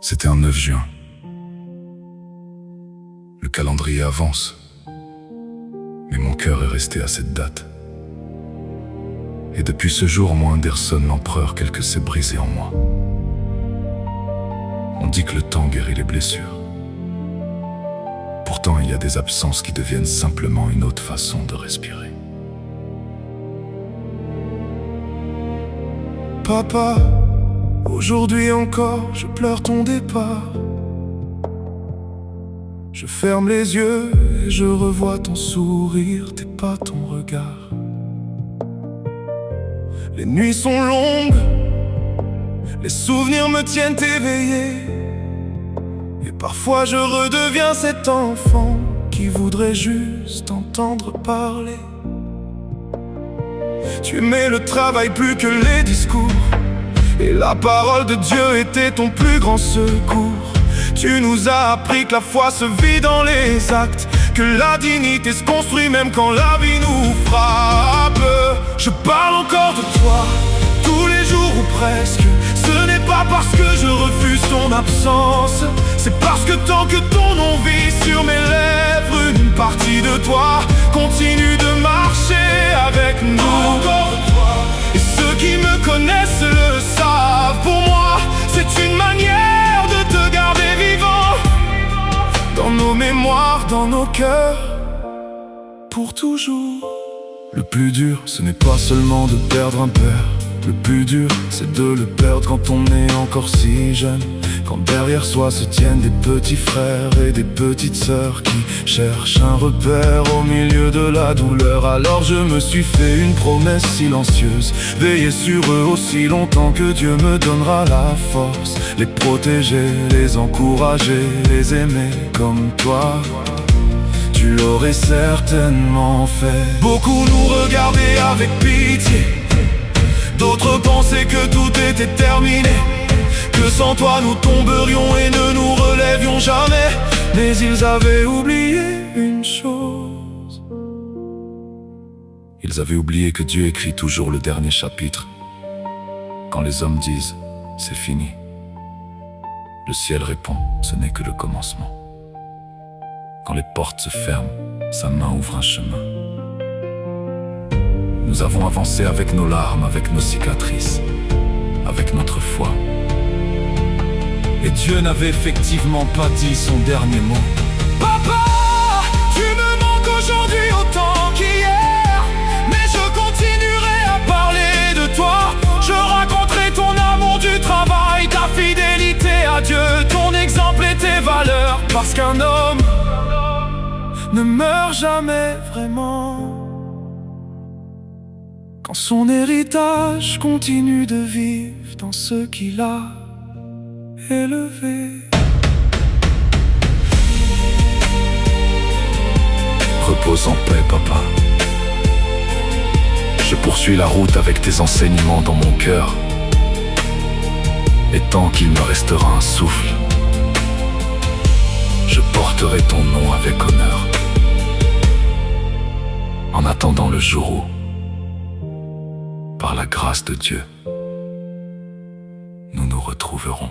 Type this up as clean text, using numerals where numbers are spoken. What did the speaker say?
C'était un 9 juin. Le calendrier avance, mais mon cœur est resté à cette date. Et depuis ce jour, moi, Anderson, l'empereur, quelque s'est brisé en moi. On dit que le temps guérit les blessures. Pourtant, il y a des absences qui deviennent simplement une autre façon de respirer. Papa, aujourd'hui encore, je pleure ton départ. Je ferme les yeux et je revois ton sourire, tes pas, ton regard. Les nuits sont longues, les souvenirs me tiennent éveillé. Et parfois je redeviens cet enfant qui voudrait juste entendre parler. Tu aimais le travail plus que les discours, et la parole de Dieu était ton plus grand secours. Tu nous as appris que la foi se vit dans les actes, que la dignité se construit même quand la vie nous frappe. Je parle encore de toi, tous les jours ou presque. Ce n'est pas parce que je refuse ton absence, c'est parce que tant que ton nom vit sur mes lèvres, une partie de toi continue de marcher avec nous. Et ceux qui me connaissent le savent, pour moi c'est une manière de te garder vivant, dans nos mémoires, dans nos cœurs, pour toujours. Le plus dur, ce n'est pas seulement de perdre un père. Le plus dur, c'est de le perdre quand on est encore si jeune. Quand derrière soi se tiennent des petits frères et des petites sœurs qui cherchent un repère au milieu de la douleur. Alors je me suis fait une promesse silencieuse, veiller sur eux aussi longtemps que Dieu me donnera la force. Les protéger, les encourager, les aimer comme toi. Tu l'aurais certainement fait. Beaucoup nous regardaient avec pitié, d'autres pensaient que tout était terminé, que sans toi nous tomberions et ne nous relèvions jamais. Mais ils avaient oublié une chose. Ils avaient oublié que Dieu écrit toujours le dernier chapitre. Quand les hommes disent « c'est fini », le ciel répond « ce n'est que le commencement ». Quand les portes se ferment, sa main ouvre un chemin. Nous avons avancé avec nos larmes, avec nos cicatrices, avec notre foi. Et Dieu n'avait effectivement pas dit son dernier mot. Papa, tu me manques aujourd'hui autant qu'hier, mais je continuerai à parler de toi. Je raconterai ton amour du travail, ta fidélité à Dieu, ton exemple et tes valeurs. Parce qu'un homme ne meurt jamais vraiment quand son héritage continue de vivre dans ce qu'il a élevé. Repose en paix, papa. Je poursuis la route avec tes enseignements dans mon cœur. Et tant qu'il me restera un souffle, je porterai ton nom avec honneur. En attendant le jour où, par la grâce de Dieu, nous nous retrouverons.